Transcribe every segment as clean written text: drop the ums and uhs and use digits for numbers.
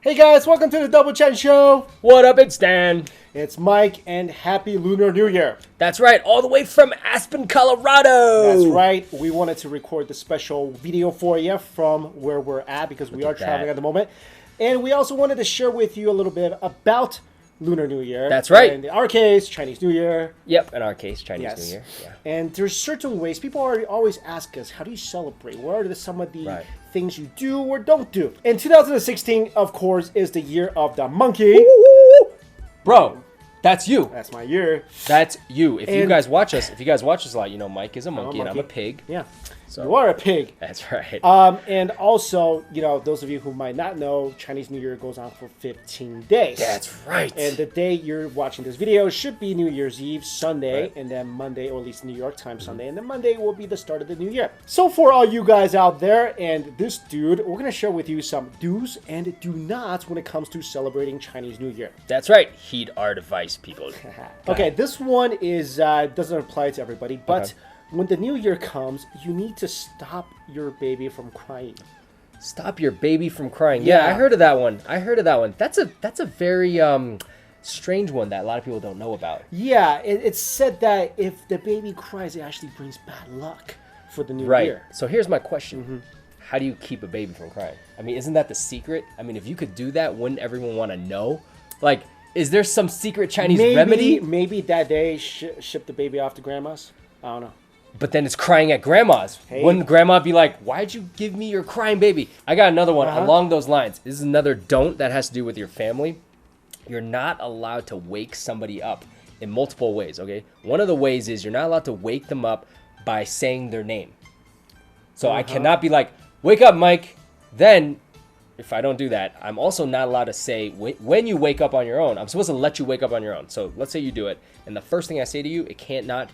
Hey guys, welcome to the Double Chen Show. What up, it's Dan. It's Mike, and happy Lunar New Year. That's right, all the way from Aspen, Colorado. That's right. We wanted to record the special video for you from where we're at because we are traveling at the moment. And we also wanted to share with you a little bit about Lunar New Year. That's right. In our case, Chinese New Year. Yep, in our case, Chinese New Year. Yeah. And there's certain ways. People always ask us, how do you celebrate? What are some of the things you do or don't do? And 2016, of course, is the year of the monkey. Bro, that's you. That's my year. That's you. If you guys watch us a lot, you know Mike is a monkey and I'm a pig. Yeah. So, you are a pig. That's right. And also, you know, those of you who might not know, Chinese New Year goes on for 15 days. That's right. And the day you're watching this video should be New Year's Eve, Sunday, and then Monday, or at least New York time Sunday, and then Monday will be the start of the new year. So for all you guys out there and this dude, we're going to share with you some do's and do nots when it comes to celebrating Chinese New Year. That's right. Heed our advice, people. Okay, this one is doesn't apply to everybody, but when the new year comes, you need to stop your baby from crying. Stop your baby from crying. Yeah, I heard of that one. That's a very strange one that a lot of people don't know about. Yeah, it's said that if the baby cries, it actually brings bad luck for the new year. So here's my question. How do you keep a baby from crying? I mean, isn't that the secret? I mean, if you could do that, wouldn't everyone want to know? Like, is there some secret Chinese remedy? Maybe that day ship the baby off to grandma's. I don't know. But then it's crying at grandma's. Hey. Wouldn't grandma be like, why'd you give me your crying baby? I got another one along those lines. This is another don't that has to do with your family. You're not allowed to wake somebody up in multiple ways, okay? One of the ways is you're not allowed to wake them up by saying their name. So I cannot be like, wake up, Mike. Then, if I don't do that, I'm also not allowed to say, when you wake up on your own, I'm supposed to let you wake up on your own. So let's say you do it, and the first thing I say to you, it cannot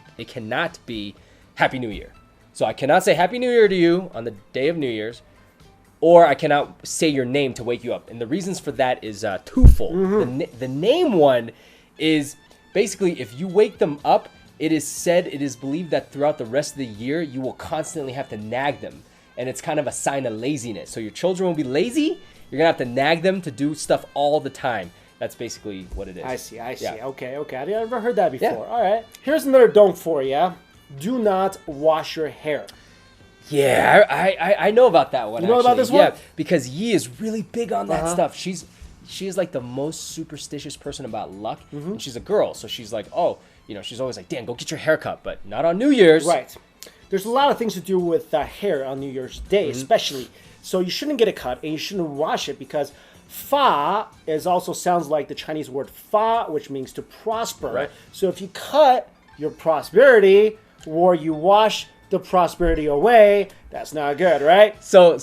be Happy New Year. So I cannot say Happy New Year to you on the day of New Year's, or I cannot say your name to wake you up. And the reasons for that is twofold. The name one is basically if you wake them up, it is believed that throughout the rest of the year, you will constantly have to nag them. And it's kind of a sign of laziness. So your children will be lazy. You're going to have to nag them to do stuff all the time. That's basically what it is. I see. Yeah. Okay. I've never heard that before. Yeah. All right. Here's another don't for you. Do not wash your hair. Yeah, I know about that one. You know about this one? Yeah, because Yi is really big on that stuff. She is like the most superstitious person about luck, and she's a girl, so she's like, oh, you know, she's always like, Dan, go get your hair cut, but not on New Year's. Right. There's a lot of things to do with hair on New Year's Day, especially. So you shouldn't get it cut, and you shouldn't wash it because fa also sounds like the Chinese word fa, which means to prosper. Right. So if you cut your prosperity, or you wash the prosperity away, that's not good, right? So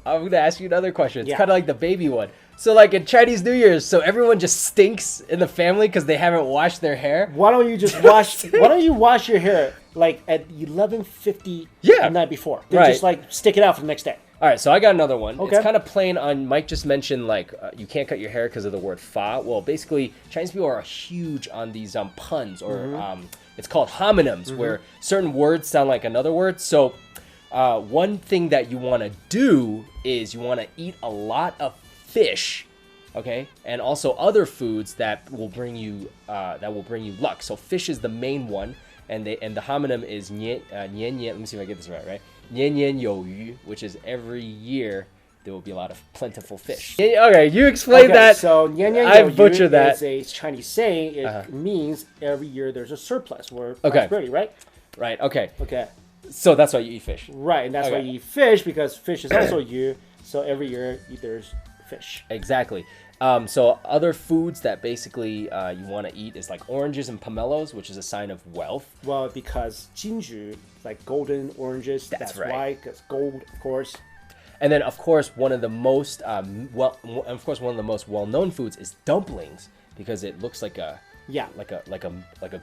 I'm gonna ask you another question. It's kind of like the baby one. So like in Chinese New Year's, so everyone just stinks in the family because they haven't washed their hair. Why don't you just wash? Why don't you wash your hair like at 11:50 the night before? Then just like stick it out for the next day. All right, so I got another one. Okay. It's kind of playing on, Mike just mentioned, like, you can't cut your hair because of the word fa. Well, basically, Chinese people are huge on these puns, or it's called homonyms, where certain words sound like another word. So one thing that you want to do is you want to eat a lot of fish, okay? And also other foods that will bring you luck. So fish is the main one, and the homonym is nian. Let me see if I get this right? Nian nian you yu, which is every year there will be a lot of plentiful fish. Okay, you explained that. So nian nian I butchered that. It's a Chinese saying. It means every year there's a surplus or prosperity, right? Right. Okay. Okay. So that's why you eat fish. Right, and that's why you eat fish, because fish is also yu. So every year there's fish. Exactly. So other foods that basically you want to eat is like oranges and pomelos, which is a sign of wealth. Well, because jinju, like golden oranges, that's right. Why, because gold, of course. And then, of course, one of the most well-known foods is dumplings, because it looks like a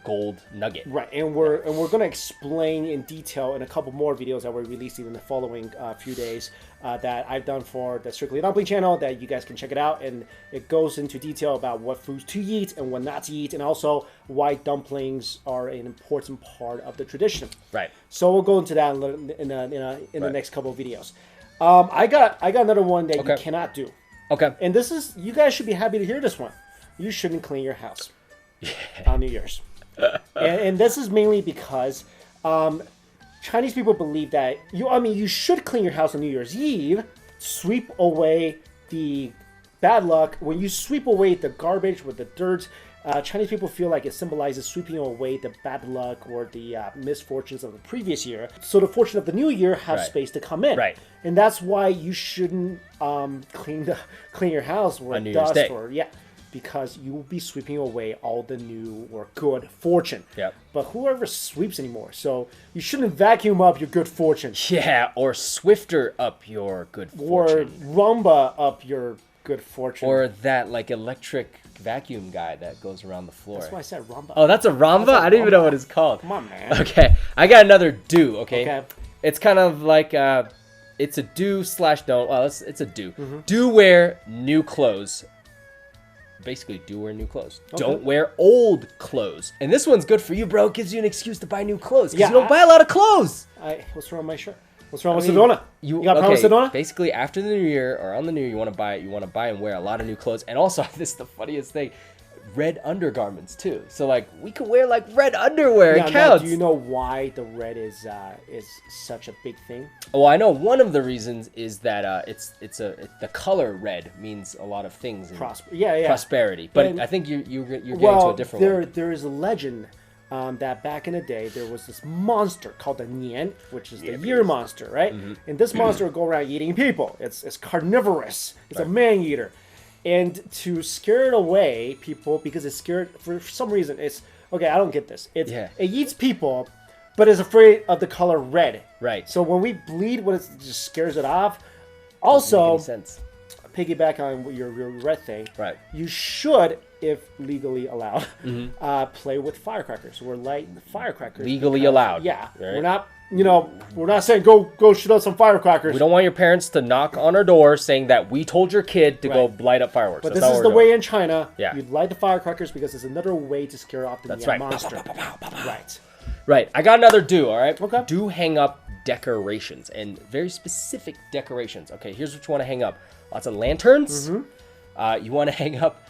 gold nugget. Right, and we're going to explain in detail in a couple more videos that we're releasing in the following few days that I've done for the Strictly Dumpling channel, that you guys can check it out, and it goes into detail about what foods to eat and what not to eat, and also why dumplings are an important part of the tradition. Right. So we'll go into that in the next couple of videos. I got another one that you cannot do. Okay. And this is, you guys should be happy to hear this one. You shouldn't clean your house on New Year's. and this is mainly because Chinese people believe that you should clean your house on New Year's Eve, sweep away the bad luck. When you sweep away the garbage with the dirt, Chinese people feel like it symbolizes sweeping away the bad luck or the misfortunes of the previous year. So the fortune of the new year has space to come in. Right. And that's why you shouldn't clean your house or on New Year's Day. Because you will be sweeping away all the new or good fortune. Yep. But whoever sweeps anymore, so you shouldn't vacuum up your good fortune. Yeah, or swifter up your good fortune. Or Roomba up your good fortune. Or that like electric vacuum guy that goes around the floor. That's why I said Roomba. Oh, that's a Roomba? I don't even know what it's called. Come on, man. Okay, I got another do, okay? Okay. It's kind of like, it's a do/don't. Well, it's a do. Mm-hmm. Do wear new clothes. Basically, do wear new clothes. Okay. Don't wear old clothes. And this one's good for you, bro. It gives you an excuse to buy new clothes. Because Yeah, you don't buy a lot of clothes. What's wrong with my shirt? What's wrong with Sedona? You got a problem with Sedona? Basically, after the new year or on the new year, you want to buy and wear a lot of new clothes. And also, this is the funniest thing, red undergarments too. So like we could wear like red underwear. It counts. Do you know why the red is such a big thing? Well, I know one of the reasons is that the color red means a lot of things. Prosperity. But I think you're getting to a different one. There is a legend. That back in the day, there was this monster called the Nian, which is the year monster, right? Mm-hmm. And this monster would go around eating people. It's carnivorous. It's a man-eater. And to scare it away, people, because it's scared, for some reason, I don't get this. It eats people, but is afraid of the color red. Right. So when we bleed, it just scares it off. Also, doesn't make any sense. Piggyback on your red thing. Right. You should, if legally allowed, play with firecrackers. We're lighting the firecrackers. Legally allowed. Yeah. Right. We're not saying go shoot up some firecrackers. We don't want your parents to knock on our door saying that we told your kid to go light up fireworks. But this is the way in China. Yeah. You light the firecrackers because it's another way to scare off the monster. Right. Right. I got another do, all right? Okay. Do hang up decorations, and very specific decorations. Okay, here's what you want to hang up. Lots of lanterns. Mm-hmm. You want to hang up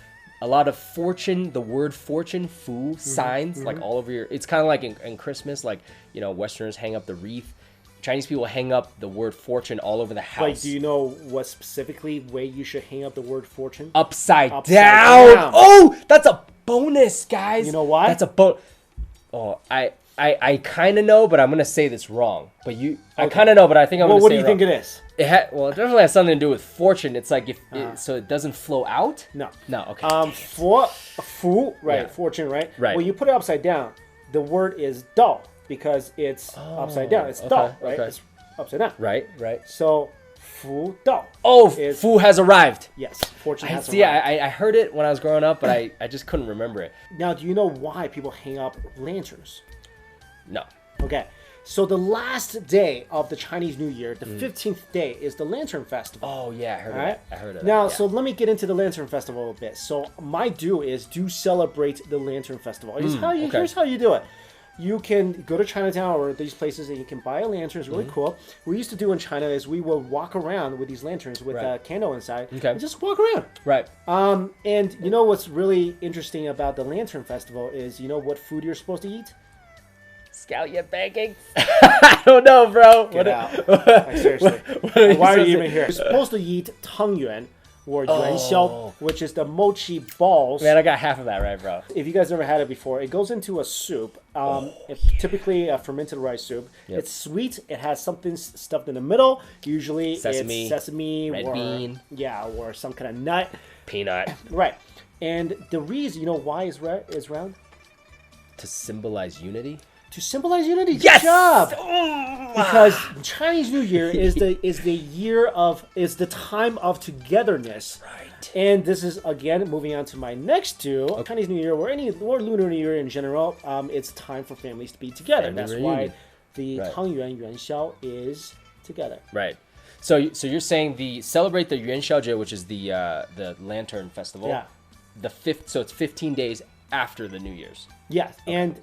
a lot of fortune, the word fortune, fu, signs, like all over your... It's kind of like in Christmas, like, Westerners hang up the wreath. Chinese people hang up the word fortune all over the house. Like, do you know what specifically way you should hang up the word fortune? Upside down. Oh, that's a bonus, guys. You know why? That's a bonus. Oh, I kind of know, but I'm going to say this wrong. But I kind of know, but I think I'm going to say it wrong. What do you think it is? It definitely has something to do with fortune. It's like so it doesn't flow out. No. Okay. Fu, right? Yeah. Fortune, right? Right. When you put it upside down, the word is dao because it's upside down. It's dao, right? It's upside down. Right. So fu dao. Oh, fu has arrived. Yes, fortune has arrived. I heard it when I was growing up, but I just couldn't remember it. Now, do you know why people hang up lanterns? No. Okay. So the last day of the Chinese New Year, the 15th day, is the Lantern Festival. Oh, yeah, I heard of that. I heard of that. Now, so let me get into the Lantern Festival a bit. So my do is celebrate the Lantern Festival. Here's how you do it. You can go to Chinatown or these places and you can buy a lantern. It's really cool. What we used to do in China is we would walk around with these lanterns with a candle inside and just walk around. Right. And you know what's really interesting about the Lantern Festival is what food you're supposed to eat? Scallion pancakes? I don't know, bro. Get out. Seriously. Why are you even here? You're supposed to eat tangyuan or yuanxiao, which is the mochi balls. Man, I got half of that right, bro. If you guys never had it before, it goes into a soup. Typically a fermented rice soup. Yep. It's sweet. It has something stuffed in the middle. Usually it's sesame, red bean. Yeah, or some kind of nut. Peanut. Right. And the reason, why is round? To symbolize unity? To symbolize unity. Yes! Good job. Because Chinese New Year is the time of togetherness. Right. And this is again moving on to my next two. Okay. Chinese New Year or Lunar New Year in general, it's time for families to be together. That's why the tangyuan yuanxiao is together. Right. So you're saying celebrate the Yuanxiaojie, which is the Lantern Festival. Yeah. The 5th, so it's 15 days after the New Year's. Yes, okay. And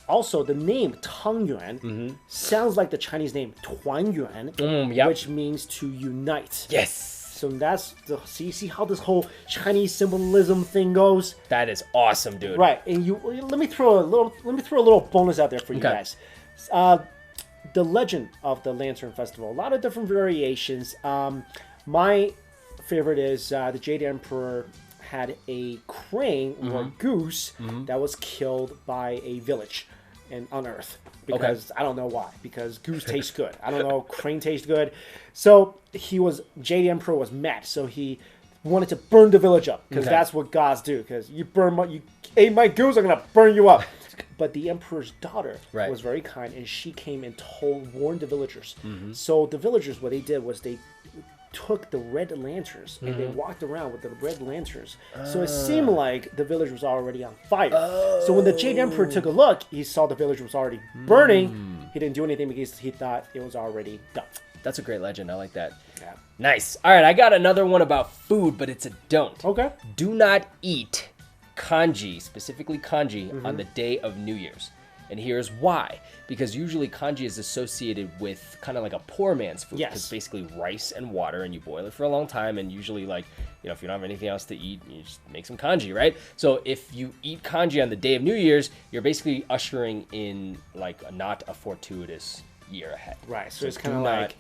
also the name Tangyuan sounds like the Chinese name Tuanyuan, which means to unite. Yes. So that's see how this whole Chinese symbolism thing goes. That is awesome, dude. Right, and let me throw a little bonus out there for you guys. The legend of the Lantern Festival, a lot of different variations. My favorite is the Jade Emperor had a crane or goose that was killed by a village on Earth. Because I don't know why. Because goose tastes good. I don't know. Crane tastes good. So Jade Emperor was mad. So he wanted to burn the village up. Because that's what gods do. Because you ate my goose, I'm gonna burn you up. But the emperor's daughter was very kind, and she came and warned the villagers. So the villagers, what they did was they took the red lanterns and they walked around with the red lanterns. So it seemed like the village was already on fire. So when the Jade Emperor took a look, he saw the village was already burning. He didn't do anything because he thought it was already done. That's a great legend. I like that. Yeah. Nice. All right, I got another one about food, but it's a don't. Okay. Do not eat kanji, specifically kanji, on the day of New Year's. And here's why. Because usually kanji is associated with kind of like a poor man's food. Yes. It's basically rice and water, and you boil it for a long time, and usually, like, you know, if you don't have anything else to eat, you just make some kanji, right? So if you eat kanji on the day of New Year's, you're basically ushering in, like, not a fortuitous year ahead. Right, so it's kind of like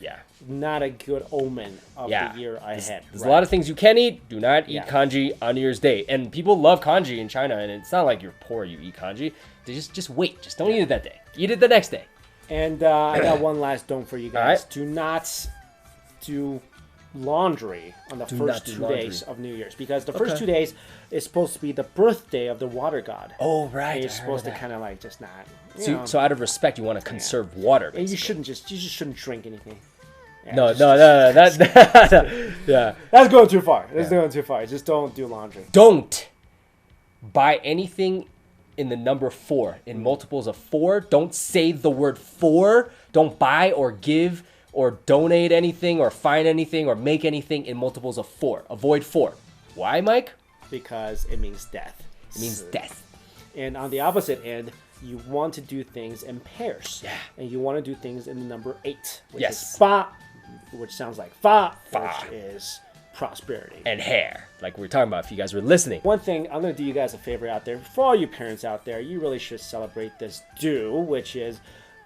not a good omen of the year ahead. There's a lot of things you can eat. Do not eat kanji on New Year's Day. And people love kanji in China, and it's not like you're poor, you eat kanji. They just wait. Just don't eat it that day. Eat it the next day. And I got one last don't for you guys. Do not do laundry on the first 2 days of New Year's, because the first 2 days is supposed to be the birthday of the water god. Oh, right. And you're supposed to kind of like just not. So out of respect, you want to conserve water. And you just shouldn't drink anything. Yeah, No. Yeah. That's going too far. That's going too far. Just don't do laundry. Don't buy anything in the number 4, in multiples of 4. Don't say the word 4. Don't buy or give or donate anything or find anything or make anything in multiples of 4. Avoid 4. Why, Mike? Because it means death. It means death. And on the opposite end, you want to do things in pairs. Yeah. And you want to do things in the number 8, which Yes. is fa, which sounds like fa, which is prosperity. And hair, like we were talking about if you guys were listening. One thing, I'm going to do you guys a favor out there. For all you parents out there, you really should celebrate this which is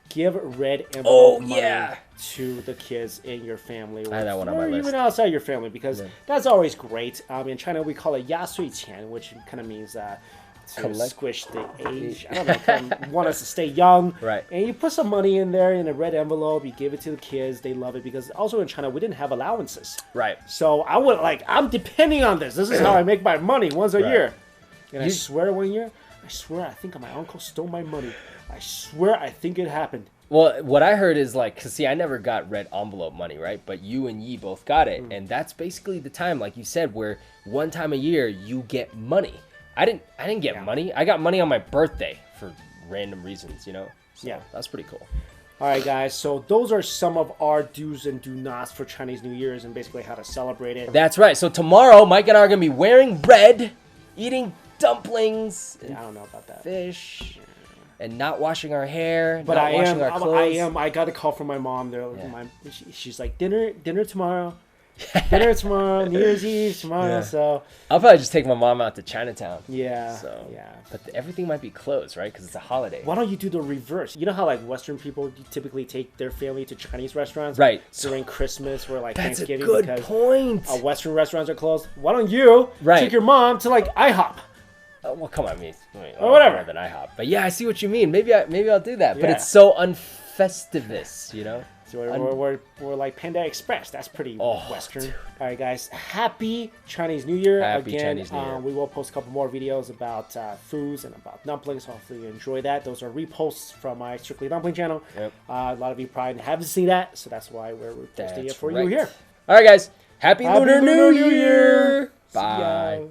give red envelope money to the kids in your family. I had that one on my or list. even outside your family, because that's always great. In China, we call it 压岁钱, which kind of means to squish the age. I don't know, kind of want us to stay young. Right. And you put some money in there in a red envelope, you give it to the kids, they love it, because also in China, we didn't have allowances. Right. So I'm depending on this. This is how I make my money once a year. And I swear one year, I think my uncle stole my money. I swear I think it happened. Well, what I heard is like, cause see, I never got red envelope money, right? But you and Yi both got it. And that's basically the time, like you said, where one time a year you get money. I didn't get money. I got money on my birthday for random reasons, you know? So that's pretty cool. All right, guys. So those are some of our do's and do nots for Chinese New Year's and basically how to celebrate it. That's right. So tomorrow, Mike and I are going to be wearing red, eating dumplings and I don't know about that. fish, and not washing our hair, but not washing our clothes. I got a call from my mom. She's like, dinner tomorrow. Dinner tomorrow, New Year's Eve tomorrow. So I'll probably just take my mom out to Chinatown. But everything might be closed, right? Because it's a holiday. Why don't you do the reverse? You know how like Western people typically take their family to Chinese restaurants, right? During Christmas or like That's Thanksgiving. That's a good point. Western restaurants are closed. Why don't you take your mom to like IHOP? Well, come on, or whatever. More than IHOP. But yeah, I see what you mean. Maybe I'll do that. But it's so unfestivous, you know. So we're like Panda Express. That's pretty Western. Dude. All right, guys. Happy Chinese New Year. Happy Again, Chinese New Year. We will post a couple more videos about foods and about dumplings. Hopefully you enjoy that. Those are reposts from my Strictly Dumpling channel. Yep. A lot of you probably haven't seen that, so that's why we're posting it for you here. All right, guys. Happy Lunar New Year. Bye.